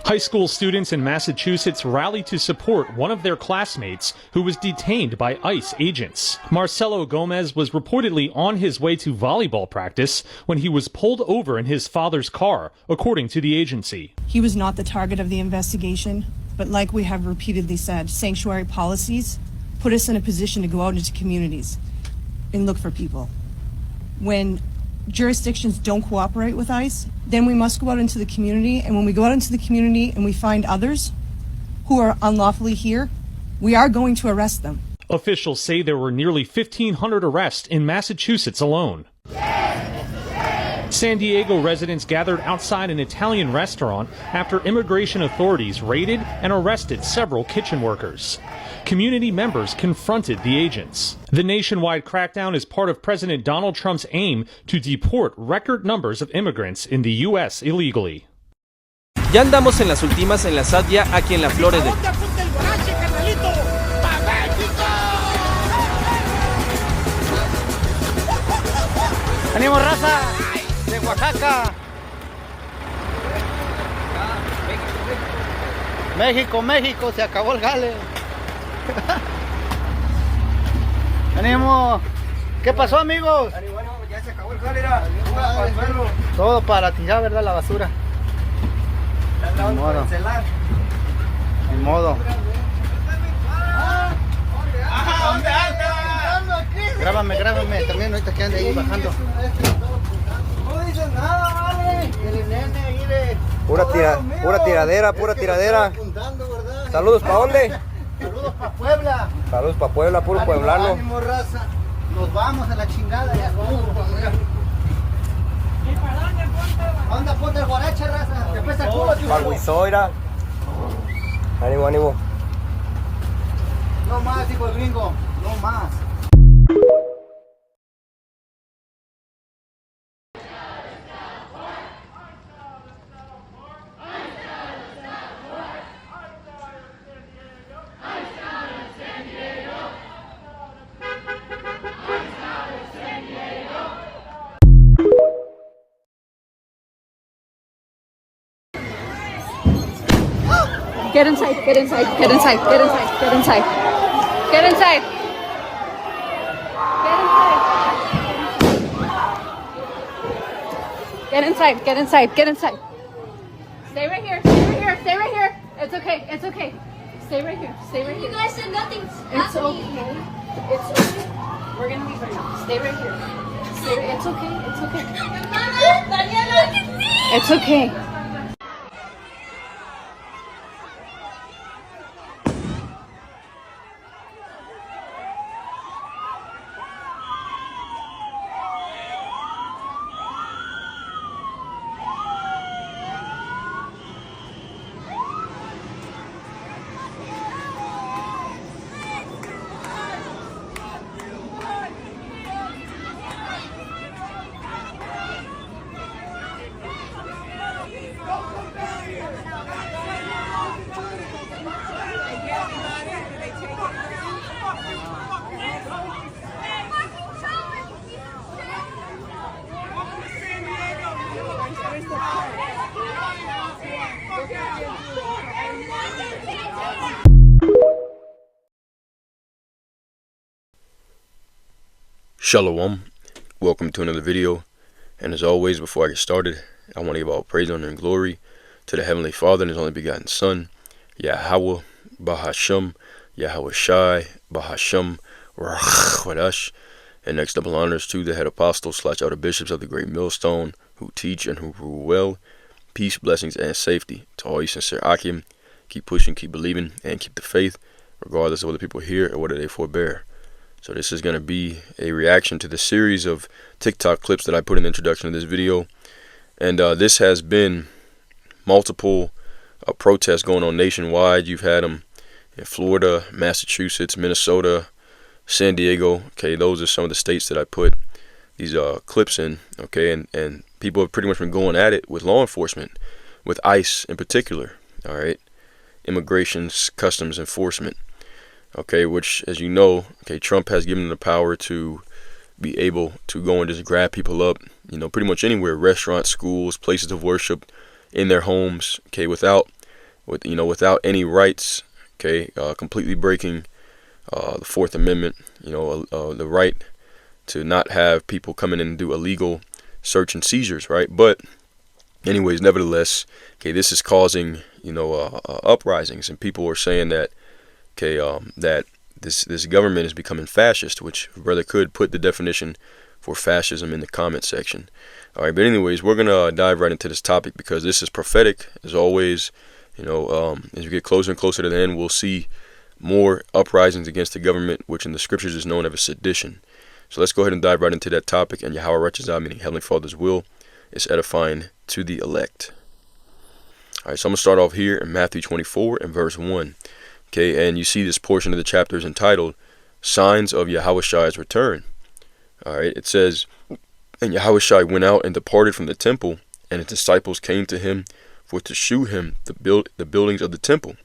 High school students in Massachusetts rallied to support one of their classmates who was detained by ICE agents. Marcelo Gomez was reportedly on his way to volleyball practice when he was pulled over in his father's car, according to the agency. He was not the target of the investigation, but like we have repeatedly said, sanctuary policies put us in a position to go out into communities and look for people. When jurisdictions don't cooperate with ICE, then we must go out into the community, and when we go out into the community and we find others who are unlawfully here, we are going to arrest them. Officials say there were nearly 1,500 arrests in Massachusetts alone. San Diego residents gathered outside an Italian restaurant after immigration authorities raided and arrested several kitchen workers. Community members confronted the agents. The nationwide crackdown is part of President Donald Trump's aim to deport record numbers of immigrants in the U.S. illegally. Ya andamos en las últimas en la Sadia aquí en la Florida. ¡Ánimo, raza! De Oaxaca. México, México, se acabó el jale. ¡Ánimo! ¿Qué pasó, amigos? Bueno, ya se acabó el jale, era Todo para tirar, ¿verdad? La basura. Ni modo. Ni modo. ¿Dónde anda? Grábame, también ahorita que ande ahí bajando. No dices nada, vale. El nene ahí de... Pura tiradera. Saludos, ¿para dónde? Saludos para Puebla. Saludos para Puebla, puro pueblano. Ánimo, raza. Nos vamos a la chingada ya. Anda, ponte el guarache, raza. Te pesa el culo, tío. Para Huizoira. Ánimo. No más, hijo de gringo. No más. Get inside. Get inside. Get inside. Get inside. Get inside. Get inside. Get inside. Get inside. Get inside. Stay right here. Stay right here. Stay right here. It's okay. It's okay. Stay right here. Stay right here. You guys said nothing's It's happening. okay. It's okay. We're gonna leave right now. Stay right here. Stay. It's okay. It's okay. Mama, Daniela, look at me. It's okay. Shalom, welcome to another video, and as always, before I get started, I want to give all praise, honor, and glory to the Heavenly Father and His only begotten Son, Yahweh Bahasham, Yahweh Shai Bahasham Wadash, and next double honors to the head apostles / elder bishops of the great millstone who teach and who rule well. Peace, blessings, and safety to all you sincere Akim. Keep pushing, keep believing, and keep the faith, regardless of whether people hear or whether they forbear. So this is going to be a reaction to the series of TikTok clips that I put in the introduction of this video. And this has been multiple protests going on nationwide. You've had them in Florida, Massachusetts, Minnesota, San Diego. Okay, those are some of the states that I put these clips in. Okay, and people have pretty much been going at it with law enforcement, with ICE in particular. All right, Immigration Customs Enforcement. Okay, which, as you know, okay, Trump has given them the power to be able to go and just grab people up, you know, pretty much anywhere, restaurants, schools, places of worship, in their homes, okay, without without any rights. Okay, completely breaking the Fourth Amendment. The right to not have people coming in and do illegal search and seizures, right? But anyways, nevertheless, okay, this is causing uprisings, and people are saying that that this government is becoming fascist, which brother could put the definition for fascism in the comment section. All right, but anyways, we're gonna dive right into this topic because this is prophetic, as always. As we get closer and closer to the end, we'll see more uprisings against the government, which in the scriptures is known as a sedition. So let's go ahead and dive right into that topic. And Yahweh Rachazah, meaning Heavenly Father's will, is edifying to the elect. All right, so I'm going to start off here in Matthew 24 and verse 1. Okay, and you see this portion of the chapter is entitled Signs of Yahushai's Return. All right, it says, And Yahushai went out and departed from the temple, and his disciples came to him for to shew him the buildings of the temple.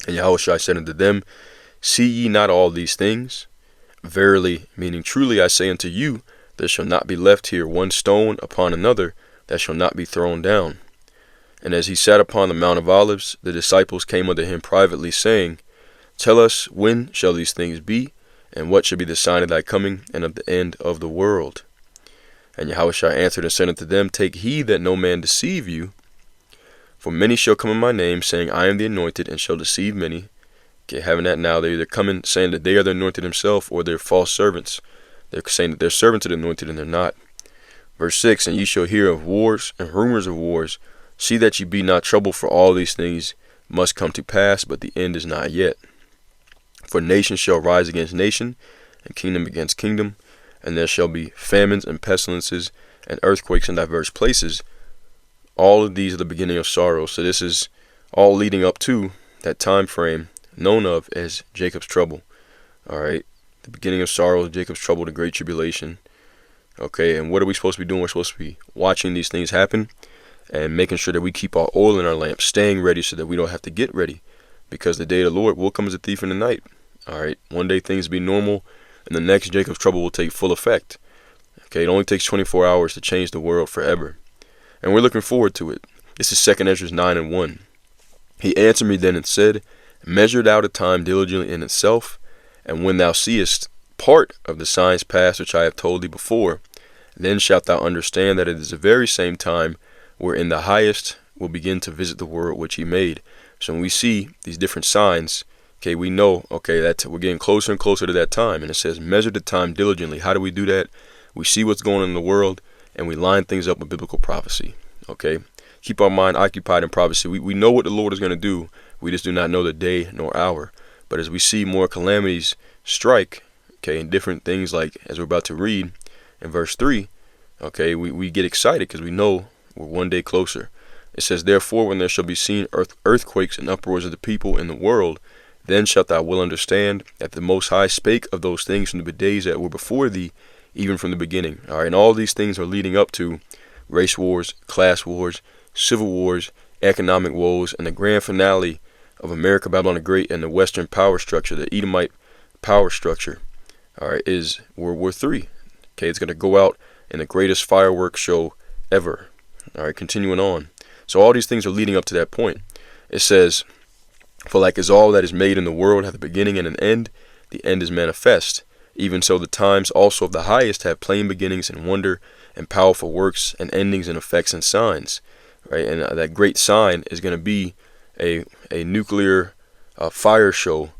And Yahushua said unto them, See ye not all these things? Verily, meaning truly I say unto you, there shall not be left here one stone upon another that shall not be thrown down. And as he sat upon the Mount of Olives, the disciples came unto him privately, saying, Tell us, when shall these things be? And what shall be the sign of thy coming and of the end of the world? And Yahushua answered and said unto them, Take heed that no man deceive you. For many shall come in my name, saying, I am the anointed, and shall deceive many. Okay, having that now, they're either coming saying that they are the anointed himself, or they're false servants. They're saying that they're servants of the anointed, and they're not. Verse 6, And ye shall hear of wars and rumors of wars. See that ye be not troubled, for all these things must come to pass, but the end is not yet. For nation shall rise against nation, and kingdom against kingdom, and there shall be famines and pestilences and earthquakes in diverse places. All of these are the beginning of sorrow. So this is all leading up to that time frame known of as Jacob's trouble. All right, the beginning of sorrow, Jacob's trouble, the great tribulation. Okay, and what are we supposed to be doing? We're supposed to be watching these things happen and making sure that we keep our oil in our lamp, staying ready so that we don't have to get ready, because the day of the Lord will come as a thief in the night. All right, one day things will be normal, and the next Jacob's trouble will take full effect. Okay, it only takes 24 hours to change the world forever. And we're looking forward to it. This is 2 Ezra 9 and 1. He answered me then and said, Measure thou the time diligently in itself, and when thou seest part of the signs past which I have told thee before, then shalt thou understand that it is the very same time wherein the highest will begin to visit the world which he made. So when we see these different signs, okay, we know, okay, that we're getting closer and closer to that time. And it says, measure the time diligently. How do we do that? We see what's going on in the world, and we line things up with biblical prophecy. Okay, keep our mind occupied in prophecy. We know what the Lord is going to do. We just do not know the day nor hour. But as we see more calamities strike, okay, and different things, like as we're about to read in verse 3, okay, we get excited because we know we're one day closer. It says, Therefore, when there shall be seen earthquakes and uproars of the people in the world, then shalt thou well understand that the Most High spake of those things from the days that were before thee, even from the beginning. All right, and all these things are leading up to race wars, class wars, civil wars, economic woes, and the grand finale of America, Babylon the Great, and the Western power structure, the Edomite power structure. All right, is World War III. Okay, it's going to go out in the greatest fireworks show ever. All right, continuing on. So all these things are leading up to that point. It says, For like as all that is made in the world hath a beginning and an end, the end is manifest. Even so the times also of the highest have plain beginnings and wonder and powerful works and endings and effects and signs. Right, and that great sign is going to be a nuclear fire show.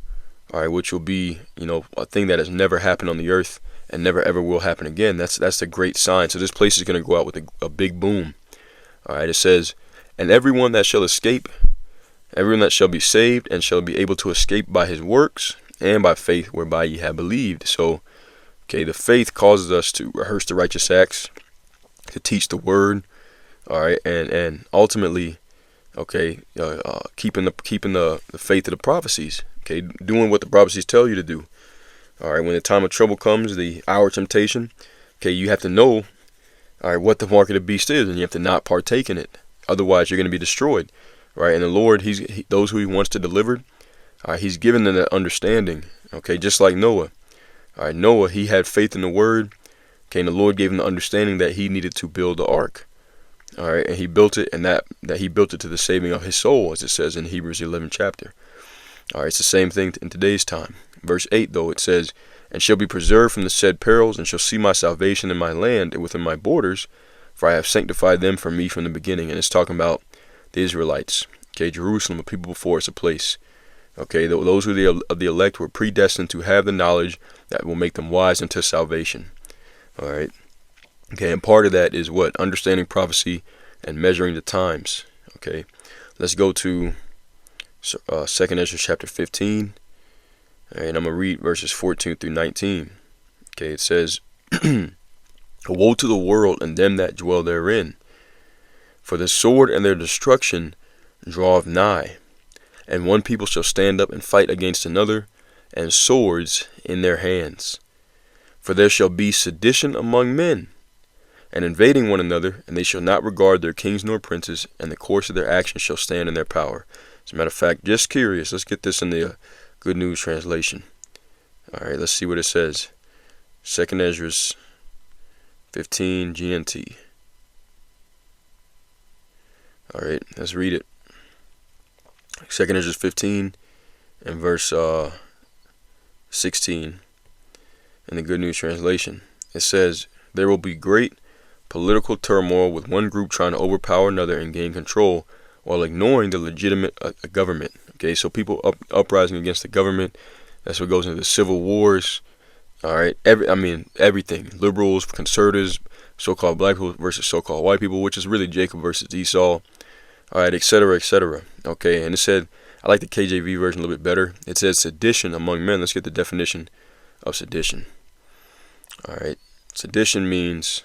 All right, which will be, a thing that has never happened on the earth and never ever will happen again. That's the great sign. So this place is going to go out with a big boom. All right, it says, And everyone that shall escape, everyone that shall be saved, and shall be able to escape by his works and by faith whereby ye have believed. So, okay, the faith causes us to rehearse the righteous acts, to teach the word, all right, and ultimately, okay, keeping the faith of the prophecies, okay, doing what the prophecies tell you to do. All right, when the time of trouble comes, the hour of temptation, okay, you have to know, all right, what the mark of the beast is, and you have to not partake in it. Otherwise, you're going to be destroyed, right? And the Lord, those who He wants to deliver, He's given them that understanding, okay, just like Noah. All right, Noah, he had faith in the word, okay, and the Lord gave him the understanding that he needed to build the ark. All right, and he built it, and that he built it to the saving of his soul, as it says in Hebrews 11 chapter. All right, it's the same thing in today's time. Verse 8, though, it says, and shall be preserved from the said perils, and shall see my salvation in my land and within my borders, for I have sanctified them for me from the beginning. And it's talking about the Israelites. Okay, Jerusalem, a people before us, a place. Okay, those who are of the elect were predestined to have the knowledge that will make them wise unto salvation. All right. Okay, and part of that is what? Understanding prophecy and measuring the times. Okay, let's go to 2 Ezra chapter 15. All right, and I'm going to read verses 14 through 19. Okay, it says, woe to the world and them that dwell therein, for the sword and their destruction draweth nigh. And one people shall stand up and fight against another, and swords in their hands. For there shall be sedition among men, and invading one another, and they shall not regard their kings nor princes, and the course of their actions shall stand in their power. As a matter of fact, just curious, let's get this in the Good News Translation. All right, let's see what it says. 2 Ezra 15 GNT. All right, let's read it. 2 Ezra 15 and verse 16 in the Good News Translation. It says, there will be great political turmoil with one group trying to overpower another and gain control while ignoring the legitimate government. Okay, so people uprising against the government. That's what goes into the civil wars. All right, everything. Liberals, conservatives, so-called black people versus so-called white people, which is really Jacob versus Esau. All right, etc., etc. Okay, and it said, I like the KJV version a little bit better. It says sedition among men. Let's get the definition of sedition. All right, sedition means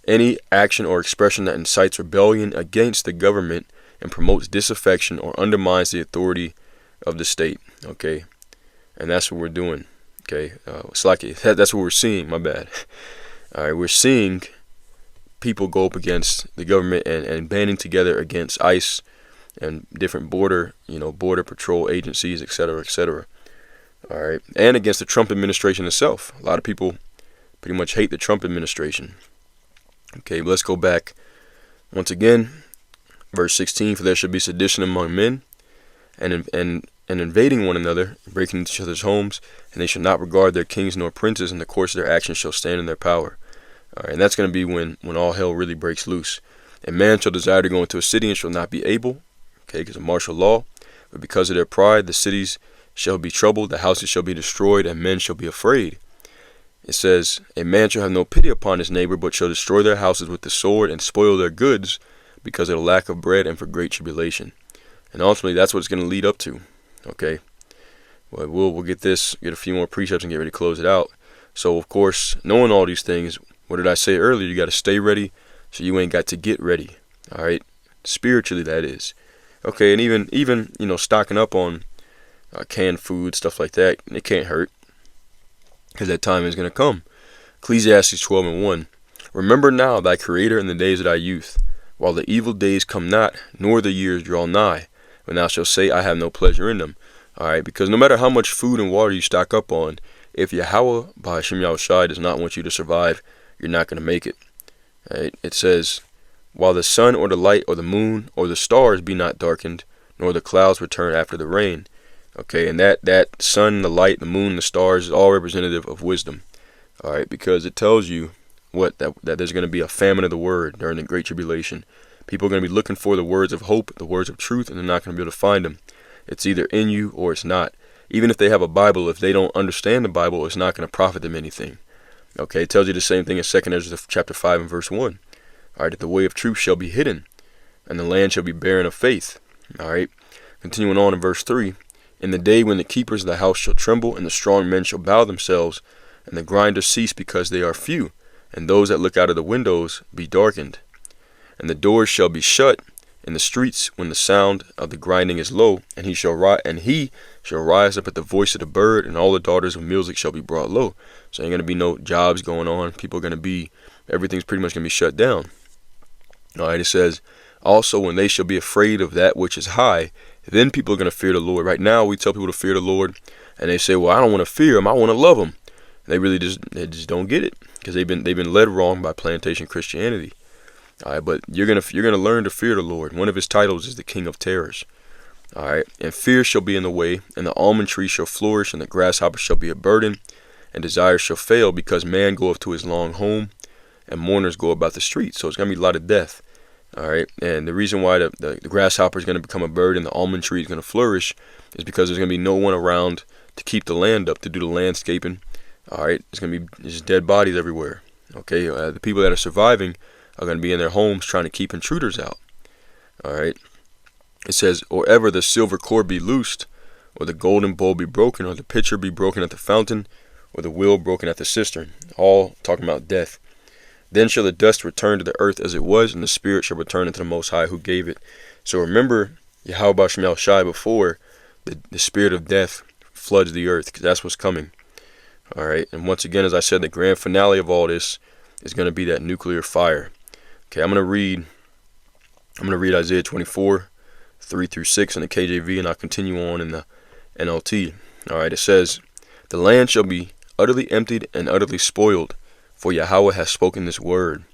any action or expression that incites rebellion against the government and promotes disaffection or undermines the authority of the state. Okay, and that's what we're doing. Okay, it's like that's what we're seeing. My bad. All right, we're seeing people go up against the government and banding together against ICE and different border patrol agencies, etc., etc. All right, and against the Trump administration itself. A lot of people pretty much hate the Trump administration. Okay, but let's go back once again. Verse 16, for there shall be sedition among men, and invading one another, breaking into each other's homes, and they shall not regard their kings nor princes, and the course of their actions shall stand in their power. All right, and that's going to be when all hell really breaks loose. And man shall desire to go into a city and shall not be able, okay, because of martial law, but because of their pride, the cities shall be troubled, the houses shall be destroyed, and men shall be afraid. It says, a man shall have no pity upon his neighbor, but shall destroy their houses with the sword and spoil their goods because of the lack of bread and for great tribulation. And ultimately, that's what it's going to lead up to. Okay, well, we'll get a few more precepts and get ready to close it out. So, of course, knowing all these things, what did I say earlier? You got to stay ready, so you ain't got to get ready. All right, spiritually, that is. Okay, and even stocking up on canned food, stuff like that, it can't hurt, because that time is going to come. Ecclesiastes 12:1. Remember now thy Creator in the days of thy youth, while the evil days come not, nor the years draw nigh, when thou shalt say, I have no pleasure in them. All right, because no matter how much food and water you stock up on, if Yahweh B'Hashem Yahushai does not want you to survive, you're not going to make it. All right, it says, while the sun or the light or the moon or the stars be not darkened, nor the clouds return after the rain. Okay, and that sun, the light, the moon, the stars is all representative of wisdom. All right, because it tells you that there's going to be a famine of the word during the Great Tribulation. People are going to be looking for the words of hope, the words of truth, and they're not going to be able to find them. It's either in you or it's not. Even if they have a Bible, if they don't understand the Bible, it's not going to profit them anything. Okay, it tells you the same thing in 2 Ezra chapter 5 and verse 1. All right, that the way of truth shall be hidden, and the land shall be barren of faith. All right, continuing on in verse 3. In the day when the keepers of the house shall tremble, and the strong men shall bow themselves, and the grinders cease because they are few, and those that look out of the windows be darkened. And the doors shall be shut in the streets when the sound of the grinding is low, and he shall rise up at the voice of the bird, and all the daughters of music shall be brought low. So ain't going to be no jobs going on. People are going to be, everything's pretty much going to be shut down. All right, it says, also when they shall be afraid of that which is high, then people are going to fear the Lord. Right now, we tell people to fear the Lord, and they say, well, I don't want to fear him, I want to love him. And they just don't get it, because they've been led wrong by plantation Christianity. All right, but you're gonna learn to fear the Lord. One of his titles is the King of Terrors. All right, and fear shall be in the way, and the almond tree shall flourish, and the grasshopper shall be a burden, and desire shall fail, because man goeth to his long home, and mourners go about the streets. So it's gonna be a lot of death. All right, and the reason why the grasshopper is gonna become a bird and the almond tree is gonna flourish is because there's gonna be no one around to keep the land up, to do the landscaping. All right, it's gonna be just dead bodies everywhere. Okay, the people that are surviving are gonna be in their homes trying to keep intruders out. All right. It says, or ever the silver cord be loosed, or the golden bowl be broken, or the pitcher be broken at the fountain, or the wheel broken at the cistern. All talking about death. Then shall the dust return to the earth as it was, and the spirit shall return unto the Most High who gave it. So remember, Yahweh Shem Yahweh Shai before, the spirit of death floods the earth, because that's what's coming. All right, and once again, as I said, the grand finale of all this is going to be that nuclear fire. Okay, I'm going to read Isaiah 24. 3 through 6 in the KJV, and I'll continue on in the NLT. All right, it says, the land shall be utterly emptied and utterly spoiled, for Yahweh has spoken this word.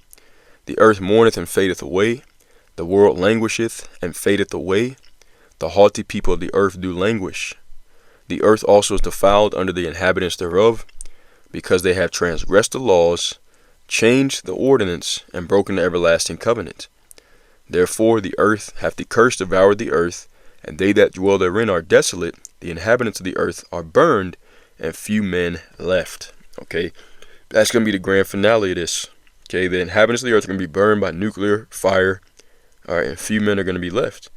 The earth mourneth and fadeth away, the world languisheth and fadeth away, the haughty people of the earth do languish. The earth also is defiled under the inhabitants thereof, because they have transgressed the laws, changed the ordinance, and broken the everlasting covenant. Therefore the earth hath the curse devoured the earth, and they that dwell therein are desolate. The inhabitants of the earth are burned, and few men left. Okay, that's going to be the grand finale of this. Okay, the inhabitants of the earth are going to be burned by nuclear fire. All right, and few men are going to be left.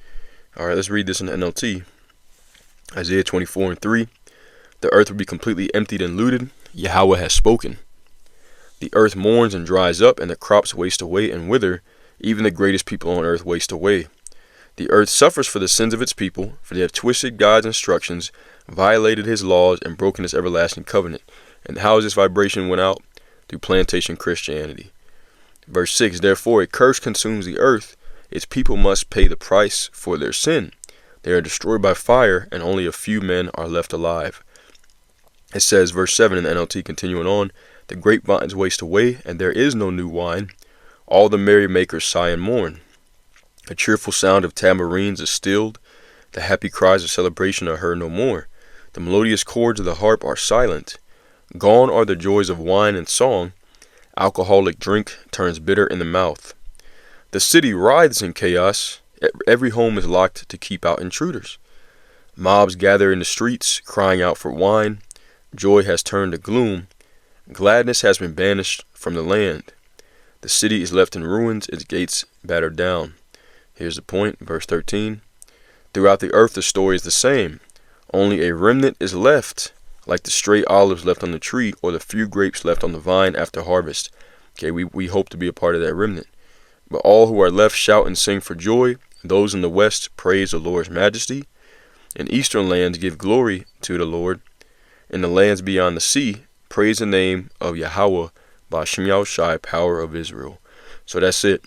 All right, let's read this in the NLT. Isaiah 24 and 3. The earth will be completely emptied and looted. Yahweh has spoken. The earth mourns and dries up, and the crops waste away and wither. Even the greatest people on earth waste away. The earth suffers for the sins of its people, for they have twisted God's instructions, violated his laws, and broken his everlasting covenant. And how is this vibration went out? Through plantation Christianity. Verse 6, therefore a curse consumes the earth. Its people must pay the price for their sin. They are destroyed by fire, and only a few men are left alive. It says, verse 7 in the NLT, continuing on, the grapevines waste away, and there is no new wine. All the merrymakers sigh and mourn. The cheerful sound of tamarines is stilled. The happy cries of celebration are heard no more. The melodious chords of the harp are silent. Gone are the joys of wine and song. Alcoholic drink turns bitter in the mouth. The city writhes in chaos. Every home is locked to keep out intruders. Mobs gather in the streets, crying out for wine. Joy has turned to gloom. Gladness has been banished from the land. The city is left in ruins, its gates battered down. Here's the point, verse 13. Throughout the earth the story is the same. Only a remnant is left, like the stray olives left on the tree, or the few grapes left on the vine after harvest. Okay, we hope to be a part of that remnant. But all who are left shout and sing for joy. Those in the west praise the Lord's majesty. In eastern lands give glory to the Lord. In the lands beyond the sea, praise the name of Yahweh, Ba'ashem Yahushai, power of Israel. So that's it.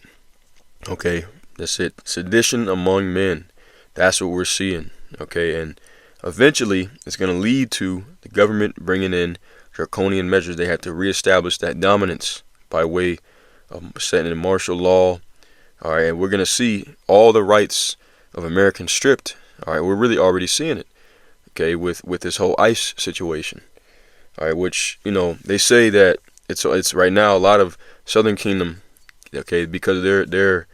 Okay, that's it. Sedition among men. That's what we're seeing. Okay, and eventually it's going to lead to the government bringing in draconian measures. They have to reestablish that dominance by way of setting in martial law. All right, and we're going to see all the rights of Americans stripped. All right, we're really already seeing it. Okay, with this whole ICE situation. All right, which, you know, they say that it's right now a lot of Southern Kingdom, okay, because they're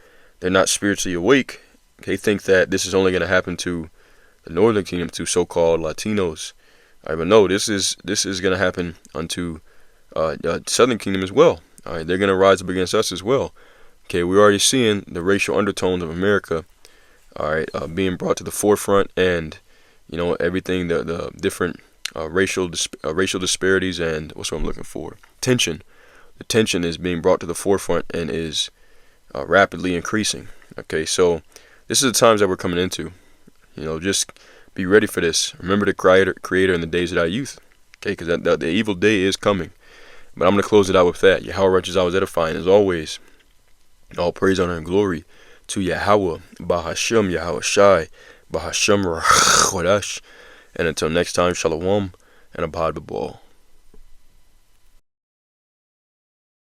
not spiritually awake. They think that this is only going to happen to the Northern Kingdom, to so-called Latinos. All right, but no, this is going to happen unto Southern Kingdom as well. All right, they're going to rise up against us as well. Okay, we're already seeing the racial undertones of America, all right, being brought to the forefront, and you know everything, the different racial disparities, and what's what I'm looking for, tension. The tension is being brought to the forefront and is rapidly increasing. Okay, so this is the times that we're coming into. You know, just be ready for this. Remember the Creator in the days of thy youth. Okay, because the evil day is coming. But I'm going to close it out with that. Yahweh righteous, I was edifying as always. All praise, honor, and glory to Yahweh, Bahashem, Yahweh Shai, Bahashem, Rachodash. And until next time, Shalom, and Abad Babal.